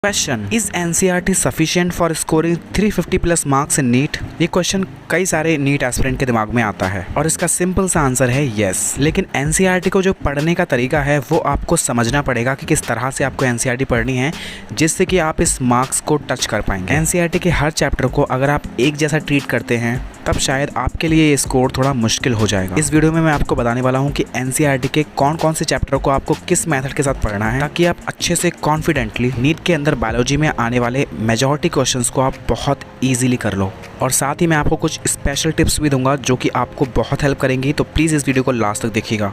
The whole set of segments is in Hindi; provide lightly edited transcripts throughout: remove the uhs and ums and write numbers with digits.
Question, is NCERT sufficient for scoring 350 plus marks in NEET. ये क्वेश्चन कई सारे नीट एस्पिरेंट के दिमाग में आता है और इसका सिंपल सा आंसर है यस। लेकिन एनसीईआरटी को जो पढ़ने का तरीका है वो आपको समझना पड़ेगा कि किस तरह से आपको एनसीईआरटी पढ़नी है जिससे कि आप इस मार्क्स को टच कर पाएंगे। एनसीईआरटी के हर चैप्टर को अगर आप एक जैसा ट्रीट करते हैं तब शायद आपके लिए ये स्कोर थोड़ा मुश्किल हो जाएगा। इस वीडियो में मैं आपको बताने वाला हूँ कि एनसीईआरटी के कौन कौन से चैप्टर को आपको किस मेथड के साथ पढ़ना है ताकि आप अच्छे से कॉन्फिडेंटली नीट के अंदर बायोलॉजी में आने वाले मेजॉरिटी क्वेश्चंस को आप बहुत ईजिली कर लो। और साथ ही मैं आपको कुछ स्पेशल टिप्स भी दूंगा जो कि आपको बहुत हेल्प करेंगी, तो प्लीज़ इस वीडियो को लास्ट तक देखिएगा।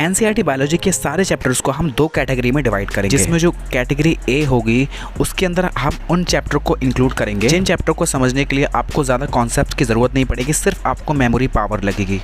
एनसीईआरटी बायोलॉजी के सारे चैप्टर्स को हम दो कैटेगरी में डिवाइड करेंगे, जिसमें जो कैटेगरी ए होगी उसके अंदर हम उन चैप्टर को इंक्लूड करेंगे जिन चैप्टर को समझने के लिए आपको ज़्यादा कॉन्सेप्ट की ज़रूरत नहीं पड़ेगी, सिर्फ आपको मेमोरी पावर लगेगी।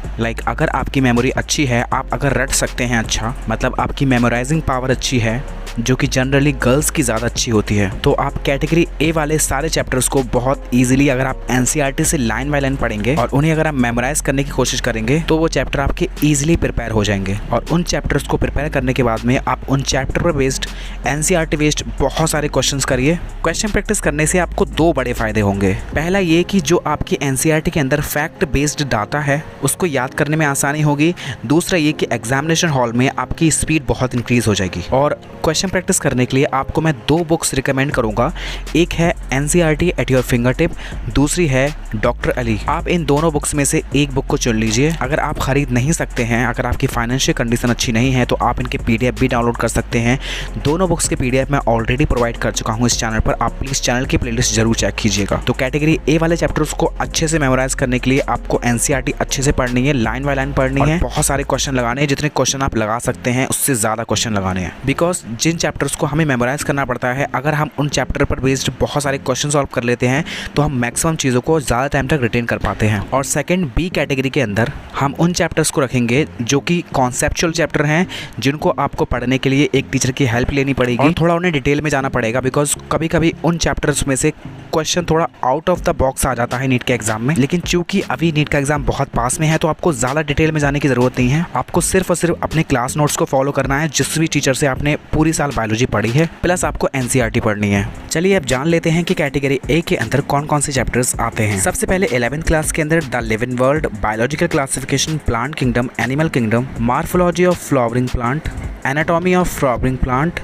अगर आपकी मेमोरी अच्छी है, आप अगर रट सकते हैं अच्छा, मतलब आपकी मेमोराइजिंग पावर अच्छी है जो कि जनरली गर्ल्स की ज़्यादा अच्छी होती है, तो आप कैटेगरी ए वाले सारे चैप्टर्स को बहुत ईजिली अगर आप एनसीईआरटी से लाइन बाय लाइन पढ़ेंगे और उन्हें अगर आप मेमोराइज करने की कोशिश करेंगे तो वो चैप्टर आपके ईजिली प्रिपेयर हो जाएंगे। और उन चैप्टर्स को प्रिपेयर करने के बाद में आप उन चैप्टर पर बेस्ड एनसीईआरटी बेस्ड बहुत सारे क्वेश्चंस करिए। क्वेश्चन प्रैक्टिस करने से आपको दो बड़े फायदे होंगे। पहला ये कि जो आपकी एनसीईआरटी के अंदर फैक्ट बेस्ड डाटा है उसको याद करने में आसानी होगी। दूसरा ये कि एग्जामिनेशन हॉल में आपकी स्पीड बहुत इंक्रीज हो जाएगी। और क्वेश्चन प्रैक्टिस करने के लिए आपको मैं दो बुक्स रिकमेंड करूंगा, एक है NCERT at your finger tip, दूसरी है डॉक्टर अली। आप इन दोनों बुक्स में से एक बुक को चुन लीजिए। अगर आप खरीद नहीं सकते हैं, अगर आपकी फाइनेंशियल कंडीशन अच्छी नहीं है, तो आप इनके पीडीएफ भी डाउनलोड कर सकते हैं। दोनों बुक्स के पीडीएफ मैं ऑलरेडी प्रोवाइड कर चुका हूं इस चैनल पर, आप प्लीज चैनल की प्लेलिस्ट जरूर चेक कीजिएगा। तो कैटेगरी ए वाले चैप्टर्स को अच्छे से मेमोराइज करने के लिए आपको एनसीईआरटी अच्छे से पढ़नी है, लाइन बाय लाइन पढ़नी है, बहुत सारे क्वेश्चन लगाने हैं, जितने क्वेश्चन आप लगा सकते हैं उससे ज्यादा क्वेश्चन लगाने हैं। बिकॉज जिन चैप्टर्स को हमें मेमोराइज करना पड़ता है, अगर हम उन चैप्टर पर बेस्ड बहुत सारे क्वेश्चन सॉल्व कर लेते हैं तो हम मैक्सिमम चीज़ों को ज़्यादा टाइम तक रिटेन कर पाते हैं। और सेकंड बी कैटेगरी के अंदर हम उन चैप्टर्स को रखेंगे जो कि कॉन्सेप्चुअल चैप्टर हैं, जिनको आपको पढ़ने के लिए एक टीचर की हेल्प लेनी पड़ेगी और थोड़ा उन्हें डिटेल में जाना पड़ेगा। बिकॉज कभी कभी उन चैप्टर्स में से क्वेश्चन थोड़ा आउट ऑफ द बॉक्स आ जाता है नीट के एग्जाम में, लेकिन चूंकि अभी नीट का एग्जाम बहुत पास में है तो आपको ज़्यादा डिटेल में जाने की ज़रूरत नहीं है। आपको सिर्फ और सिर्फ अपने क्लास नोट्स को फॉलो करना है जिस भी टीचर से आपने पूरी साल बायोलॉजी पढ़ी है, प्लस आपको एनसीईआरटी पढ़नी है। चलिए अब जान लेते हैं कि कैटेगरी ए के अंदर कौन कौन से चैप्टर्स आते हैं। सबसे पहले 11th क्लास के अंदर the living world, biological classification, plant kingdom, animal kingdom, morphology of flowering plant, anatomy of flowering plant,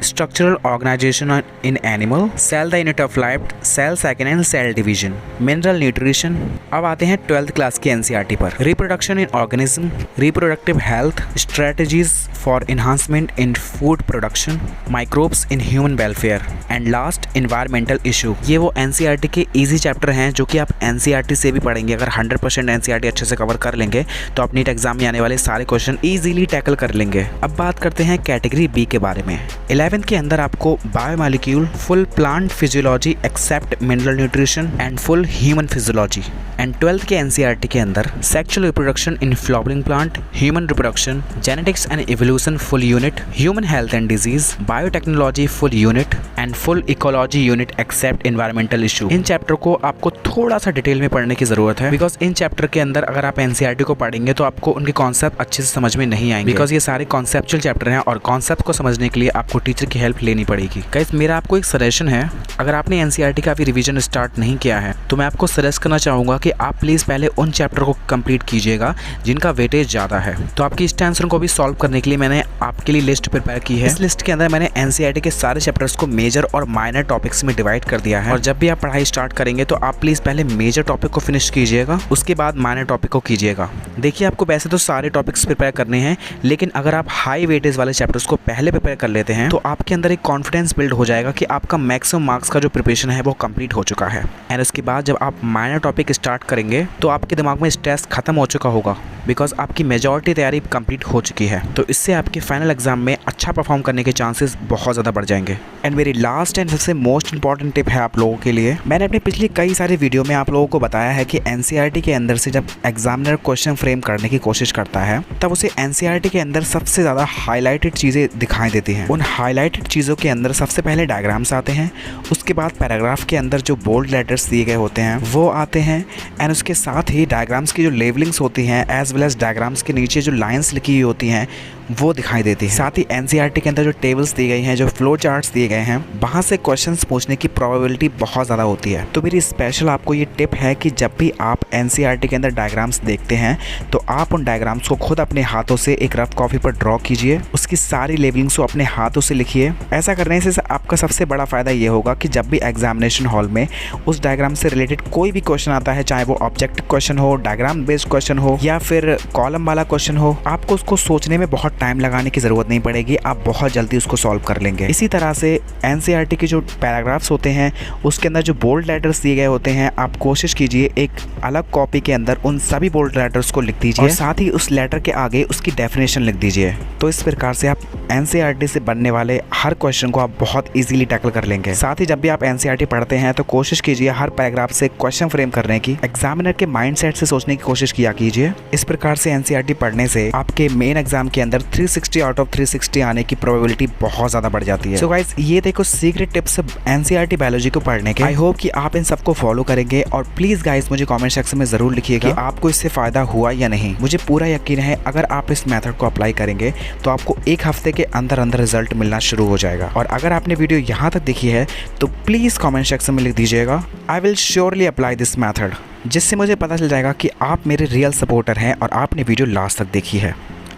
structural organization in animal, cell the unit of life, cell cycle and cell division, mineral nutrition। अब आते हैं 12th क्लास की एनसीईआरटी पर। Reproduction in organism, reproductive health, strategies for enhancement in food production, microbes in human welfare and last environmental issue. ये वो एनसीईआरटी के इजी चैप्टर हैं जो कि आप एनसीईआरटी से भी पढ़ेंगे। अगर 100% एनसीईआरटी अच्छे से कवर कर लेंगे तो आप नीट एग्जाम में आने वाले सारे क्वेश्चन ईजिली टैकल कर लेंगे। अब बात करते हैं कैटेगरी बी के बारे में। 11th के अंदर आपको biomolecule, full plant physiology except mineral nutrition and full human physiology. And 12th के एनसीईआरटी के अंदर sexual reproduction in flowering plant, human reproduction, genetics and evolution full unit, human health and disease, biotechnology full unit and full ecology unit except environmental issue. इन चैप्टर को आपको थोड़ा सा डिटेल में पढ़ने की जरूरत है, बिकॉज इन चैप्टर के अंदर अगर आप एनसीईआरटी को पढ़ेंगे तो आपको उनके कॉन्सेप्ट अच्छे से समझ में नहीं आएंगे, बिकॉज ये सारे कॉन्सेप्चुअल चैप्टर हैं और कॉन्सेप्ट को समझने के लिए आपको टीचर की हेल्प लेनी पड़ेगी। गाइस मेरा आपको एक सजेशन है, अगर आपने एनसीईआरटी का अभी रिवीजन स्टार्ट नहीं किया है तो मैं आपको सजेस्ट करना चाहूँगा कि आप प्लीज़ पहले उन चैप्टर को कंप्लीट कीजिएगा जिनका वेटेज ज़्यादा है। तो आपकी इस टेंशन को भी सॉल्व करने के लिए मैंने आपके लिए लिस्ट प्रिपेयर की है। इस लिस्ट के अंदर मैंने एनसीईआरटी के सारे चैप्टर्स को मेजर और माइनर टॉपिक्स में डिवाइड कर दिया है। और जब भी आप पढ़ाई स्टार्ट करेंगे तो आप प्लीज़ पहले मेजर टॉपिक को फिनिश कीजिएगा, उसके बाद माइनर टॉपिक को कीजिएगा। देखिए आपको वैसे तो सारे टॉपिक्स प्रिपेयर करने हैं, लेकिन अगर आप हाई वेटेज वाले चैप्टर्स को पहले प्रिपेयर कर लेते हैं तो आपके अंदर एक कॉन्फिडेंस बिल्ड हो जाएगा कि आपका मैक्सिमम मार्क्स का जो प्रिपरेशन है वो कंप्लीट हो चुका है। एंड उसके बाद जब आप माइनर टॉपिक स्टार्ट करेंगे तो आपके दिमाग में स्ट्रेस खत्म हो चुका होगा, बिकॉज आपकी मेजॉरिटी तैयारी कंप्लीट हो चुकी है। तो इससे आपके फाइनल एग्जाम में अच्छा परफॉर्म करने के चांसेस बहुत ज़्यादा बढ़ जाएंगे। एंड मेरी लास्ट एंड सबसे मोस्ट इंपॉर्टेंट टिप है आप लोगों के लिए। मैंने अपने पिछली कई सारे वीडियो में आप लोगों को बताया है कि एनसीईआरटी के अंदर से जब एग्जामिनर क्वेश्चन फ्रेम करने की कोशिश करता है तब उसे एनसीईआरटी के अंदर सबसे ज़्यादा हाईलाइटेड चीज़ें दिखाई देती हैं। उन हाईलाइटेड चीज़ों के अंदर सबसे पहले डायग्राम्स आते हैं, उसके उसके बाद पैराग्राफ के अंदर जो बोल्ड लेटर्स दिए गए होते हैं वो आते हैं एंड उसके साथ ही डायग्राम्स की जो लेबलिंग्स होती हैं एज वेल एज डायग्राम्स के नीचे जो लाइंस लिखी हुई होती हैं वो दिखाई देती है। साथ ही एनसीईआरटी के अंदर जो टेबल्स दी गई हैं, जो फ्लो चार्ट्स दिए गए हैं, वहाँ से क्वेश्चंस पूछने की प्रोबेबिलिटी बहुत ज़्यादा होती है। तो मेरी स्पेशल आपको ये टिप है कि जब भी आप एनसीईआरटी के अंदर डायग्राम्स देखते हैं तो आप उन डायग्राम्स को खुद अपने हाथों से एक रफ कॉपी पर ड्रॉ कीजिए, उसकी सारी लेबलिंग्स को अपने हाथों से लिखिए। ऐसा करने से आपका सबसे बड़ा फ़ायदा ये होगा कि जब भी एग्जामिनेशन हॉल में उस डायग्राम से रिलेटेड कोई भी क्वेश्चन आता है, चाहे वो ऑब्जेक्टिव क्वेश्चन हो, डायग्राम बेस्ड क्वेश्चन हो या फिर कॉलम वाला क्वेश्चन हो, आपको उसको सोचने में बहुत टाइम लगाने की ज़रूरत नहीं पड़ेगी, आप बहुत जल्दी उसको सॉल्व कर लेंगे। इसी तरह से एनसीईआरटी के जो पैराग्राफ्स होते हैं उसके अंदर जो बोल्ड लेटर्स दिए गए होते हैं, आप कोशिश कीजिए एक अलग कॉपी के अंदर उन सभी बोल्ड लेटर्स को लिख दीजिए और साथ ही उस लेटर के आगे उसकी डेफिनेशन लिख दीजिए। तो इस प्रकार से आप एनसीईआरटी से बनने वाले हर क्वेश्चन को आप बहुत इजीली टैकल कर लेंगे। साथ ही जब भी आप एनसीईआरटी पढ़ते हैं तो कोशिश कीजिए हर पैराग्राफ से क्वेश्चन फ्रेम करने की, एग्जामिनर के माइंडसेट से सोचने की कोशिश किया कीजिए। इस प्रकार से एनसीईआरटी पढ़ने से आपके मेन एग्जाम के अंदर 360 आउट ऑफ 360 आने की प्रोबेबिलिटी बहुत ज़्यादा बढ़ जाती है। सो गाइस, ये देखो सीक्रेट टिप्स एनसीईआरटी बायोलॉजी को पढ़ने के। आई होप कि आप इन सबको फॉलो करेंगे और प्लीज़ गाइस मुझे कमेंट सेक्शन में ज़रूर लिखिएगा कि आपको इससे फ़ायदा हुआ या नहीं। मुझे पूरा यकीन है अगर आप इस मेथड को अप्लाई करेंगे तो आपको एक हफ्ते के अंदर अंदर रिजल्ट मिलना शुरू हो जाएगा। और अगर आपने वीडियो यहाँ तक देखी है तो प्लीज़ कमेंट सेक्शन में लिख दीजिएगा I will surely apply this method, जिससे मुझे पता चल जाएगा कि आप मेरे रियल सपोर्टर हैं और आपने वीडियो लास्ट तक देखी है।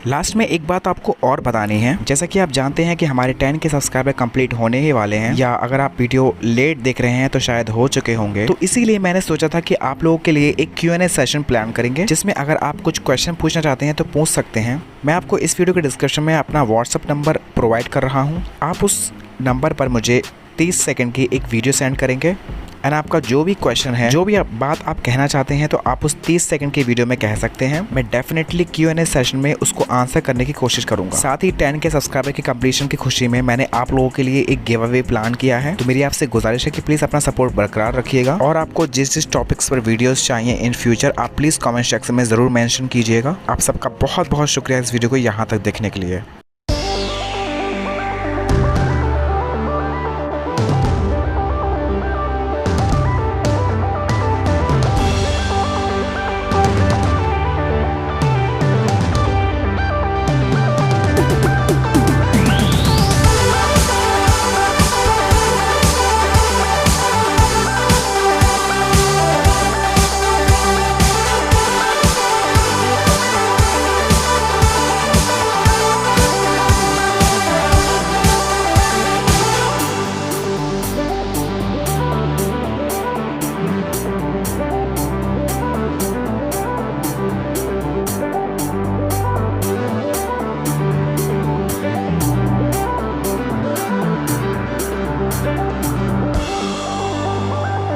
लास्ट में एक बात आपको और बतानी है, जैसा कि आप जानते हैं कि हमारे 10 के सब्सक्राइबर कंप्लीट होने ही वाले हैं, या अगर आप वीडियो लेट देख रहे हैं तो शायद हो चुके होंगे। तो इसीलिए मैंने सोचा था कि आप लोगों के लिए एक Q&A सेशन प्लान करेंगे, जिसमें अगर आप कुछ क्वेश्चन पूछना चाहते हैं तो पूछ सकते हैं। मैं आपको इस वीडियो के डिस्क्रिप्शन में अपना व्हाट्सअप नंबर प्रोवाइड कर रहा हूँ। आप उस नंबर पर मुझे 30 सेकेंड की एक वीडियो सेंड करेंगे एंड आपका जो भी क्वेश्चन है, जो भी बात आप कहना चाहते हैं, तो आप उस 30 सेकंड की वीडियो में कह सकते हैं। मैं डेफिनेटली Q&A सेशन में उसको आंसर करने की कोशिश करूंगा। साथ ही 10 के सब्सक्राइबर की कंप्लीशन की खुशी में मैंने आप लोगों के लिए एक गिव अवे प्लान किया है। तो मेरी आपसे गुजारिश है कि प्लीज़ अपना सपोर्ट बरकरार रखिएगा और आपको जिस जिस टॉपिक्स पर वीडियोज़ चाहिए इन फ्यूचर आप प्लीज़ कॉमेंट सेक्शन में ज़रूर मैंशन कीजिएगा। आप सबका बहुत बहुत शुक्रिया इस वीडियो को यहाँ तक देखने के लिए।